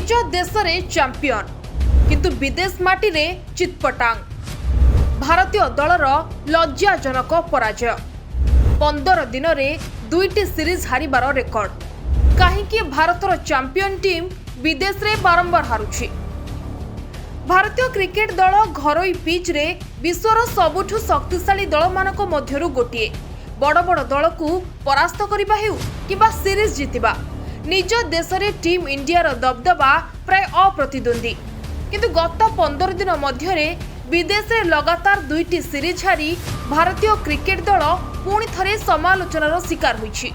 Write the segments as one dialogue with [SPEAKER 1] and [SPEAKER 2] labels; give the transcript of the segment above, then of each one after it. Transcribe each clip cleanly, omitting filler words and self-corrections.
[SPEAKER 1] निज देश रे चैंपियन किंतु विदेश माटी रे चितपटांग भारतीय दलर लज्जाजनक पराजय 15 दिन में 2टी सीरीज हारिबार रेकर्ड कहीं भारतर चैंपियन टीम विदेश रे बारंबार हारुछि। भारतीय क्रिकेट दल घरोई पिच रे विश्वर सबुठु शक्तिशाली दल मानक मध्यरु गोटिए बड़ बड़ दल को परास्त करिबा हेउ किबा सीरीज जितिबा निज देश रे टीम इंडियार दबदबा प्राय अप्रतिद्वंदी किंतु गत 15 दिन मध्यरे विदेश रे लगातार 2टी सीरीज हारी भारतीय क्रिकेट दल पुणी थरे समालोचनार शिकार होइछि।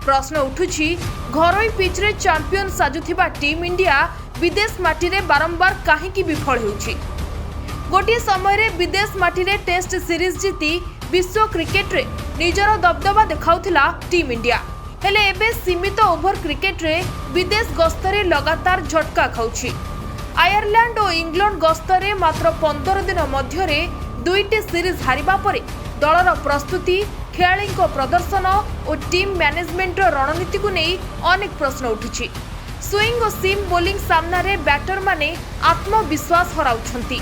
[SPEAKER 1] प्रश्न उठुछि घरोई पिच रे चैंपियन साजुथिबा टीम इंडिया विदेश माटी रे बारंबार काहेकि विफल होउछि। गोटे समय रे विदेश माटी रे टेस्ट सीरीज जीति विश्व क्रिकेट रे निजर दबदबा देखाउथिला टीम इंडिया हेले एबे सीमित ओभर क्रिकेट रे विदेश गस्तरे लगातार झटका खाउछि। आयरलैंड और इंग्लैंड गस्तरे मात्र 15 दिन मध्यरे 2टी सीरीज हारिबा परे दलर प्रस्तुति खेलाड़ी प्रदर्शन और टीम मैनेजमेंट रणनीति को नहीं अनेक प्रश्न उठुछि। स्विंग और सीम बोलिंग सामना रे बैटर माने आत्मविश्वास हराउछंती।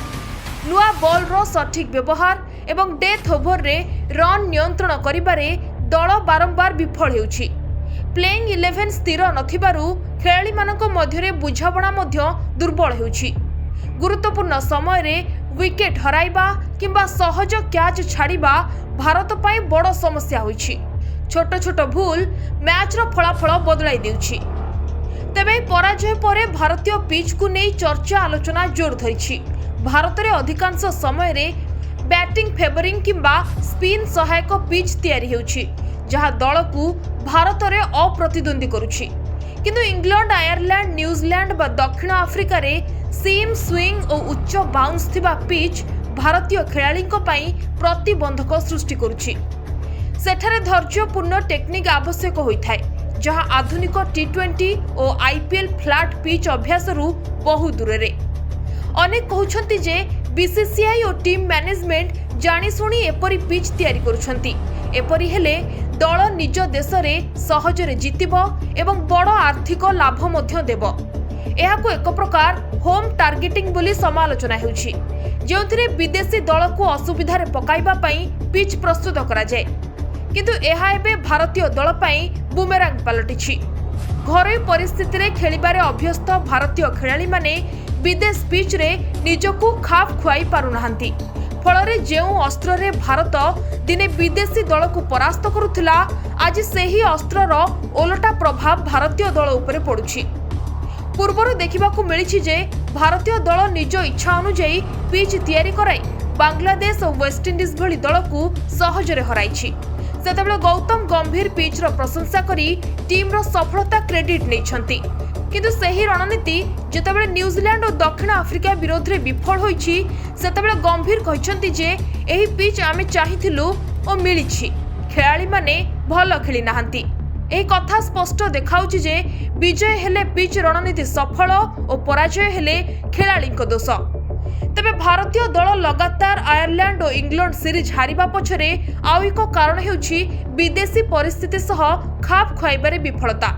[SPEAKER 1] नुआ बॉल रो सठिक व्यवहार एवं डेथ ओभर रे रन नियंत्रण करिबारे दल बारंबार विफल हेउछि। प्लेइंग 11 स्थिर नथिबारु खेलाड़ी मानक मध्यरे बुझाबणा मध्य दुर्बल हेउछि। गुरुत्वपूर्ण समय रे विकेट हराइबा किंबा सहज कैच छाड़िबा भारत पाई बड़ समस्या होइछि। छोट छोट भूल मैच रो फलाफल बदलाई देउछि। तेबे पराजय परे भारतीय पिच को नहीं चर्चा आलोचना जोर धरिछि। भारत रे अधिकांश समय रे बैटिंग फेवरिंग किंबा स्पिन सहायक पिच तैयारी हेउछि जहां दल को भारत रे अप्रतिद्वंदी करुछि। किंतु इंग्लैंड आयरलैंड न्यूजीलैंड व दक्षिण आफ्रिका रे सीम स्विंग और उच्च बाउंस थिबा पिच भारतीय खेलाड़ी प्रतिबंधक सृष्टि करुछि। सेठारे धैर्यपूर्ण टेक्निक आवश्यक होइथाय जहां आधुनिक T20 और IPL फ्लैट पिच अभ्यास रु बहु दूर रे। अनेक कहउछंती जे बीसीसीआई और टीम मैनेजमेंट जानी सुनी एपरी पिच तैयारी करुछंती। एपरी हेले दल निज देश रे सहजरे जितिबो एवं बड़ आर्थिक लाभ मध्य देबो। एहाको एक प्रकार होम टार्गेटिंग बोली समालोचना हेउछि जेउथिरे विदेशी दल को असुविधा रे पकाइबा पई पिच प्रस्तुत करा जाय किंतु एहा एबे भारतीय दल पई बुमेरांग पलटिछि। घरोई परिस्थिति रे खेलिबारे अभ्यस्त भारतीय खेलाड़ी माने विदेश पिच रे निजको खाप खुआई पारुनाहांती। फलरे जेउ अस्त्र रे भारत दिने विदेशी दल को परास्त करुथिला आज सेही अस्त्रर ओलटा प्रभाव भारतीय दल उपरे पडुछि। पूर्वर देखिबाकू मिलिछि जे भारतीय दल निज इच्छा अनुसार पिच तैयारी कराई बांग्लादेश और वेस्टइंडीज भली दल को सहजरे हराइछि। सेतेबेले गौतम गंभीर पिच रो प्रशंसा करी टीम रो सफलता क्रेडिट नैछंती किंतु सही रणनीति जेतेबेले न्यूजीलैंड और दक्षिण आफ्रिका विरोध रे विफल होईछि सेतेबेले गंभीर कहिसंती जे एही पिच आमे चाहिथिलु ओ मिलिछि खेलाड़ी माने भलो खेली नाहंती। एही कथा स्पष्ट देखाउछि जे विजय हेले पिच रणनीति सफल और पराजय हेले खेलाड़ी दोष। तेबे भारतीय दल लगातार आयरलैंड और इंग्लैंड सीरीज हारिबा पछरे आउ एक कारण हेउछि विदेशी परिस्थिति सह खाप खुआइबारे विफलता।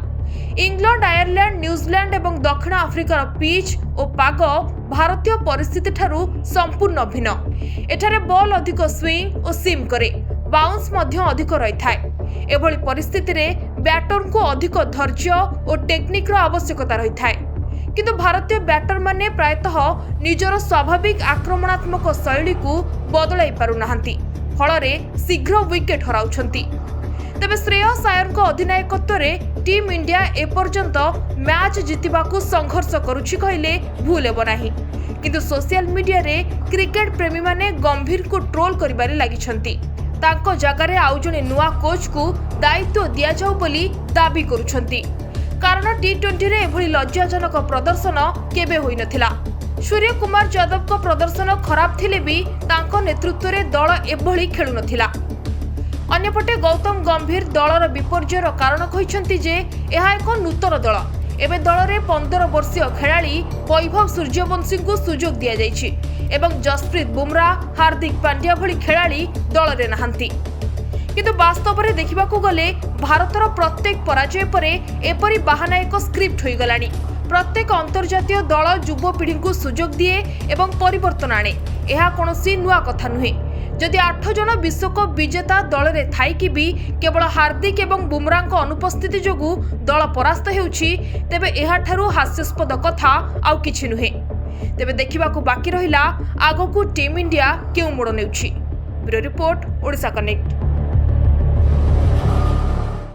[SPEAKER 1] इंग्लैंड आयरलैंड न्यूजीलैंड एवं दक्षिण आफ्रिकार पिच और पाग भारतीय परिस्थिति ठारू संपूर्ण भिन्न। एठारे बॉल अधिक स्विंग और सीम करे बाउंस मध्य अधिक रही थाए। एभली परिस्थिति रे बैटर को अधिक धैर्य और टेक्निक रो आवश्यकता रही थाए किंतु भारतीय बैटर माने प्रायतः निजर स्वाभाविक आक्रमणात्मक शैली को बदलाई पारुनाहांती फलरे शीघ्र विकेट हराउछंती। तेबे श्रेयस आयर को अधिनायकत्व रे टीम इंडिया एपर्यंत मैच जितिबाकू संघर्ष करुछि कहले भूल हेबो नाही किंतु सोशल मीडिया रे क्रिकेट प्रेमी माने गंभीर को ट्रोल करिबारे लागिछंती। तांको जगारे आउ जने नुआ कोच को दायित्व दिया जाऊ बोली दाबी करुछंती कारण T20 रे एभली लज्जाजनक प्रदर्शन केबे होई नथिला। सूर्य कुमार यादव को प्रदर्शन खराब थिले भी तांको नेतृत्व रे दल एभली खेलु नथिला। अन्यपटे गौतम गंभीर दलर विपर्ययर कारण कहिसंती जे एहा एक नूतन दल एबे दल रे 15 वर्षीय खेलाड़ी वैभव सूर्यवंशी को सुजोग दिया जायछि एवं जसप्रीत बुमराह हार्दिक पांड्या भली खेलाड़ी दल रे नाहंती किंतु वास्तव में देखा गले भारतर प्रत्येक पराजय पर एपरी बाहाना एक स्क्रिप्ट हो गलानी। प्रत्येक अंतर्जातीय दल युवपीढ़ी को सुजोग दिए एवं परिवर्तन आणे यह कौनसी नुआ कथा नुहे। जदि 8 जन विश्वकप विजेता दल रे थाइकी भी केवल हार्दिक एवं बुमराह अनुपस्थिति जोगु दल परास्त हेउछि तेबे एहाठारु हास्यास्पद कथा आउ किछि नुहे। तेबे देखिबाकू बाकी रहिला आगकू टीम इंडिया केउ मोड़ नेउछि। Bureau report, Odisha connect.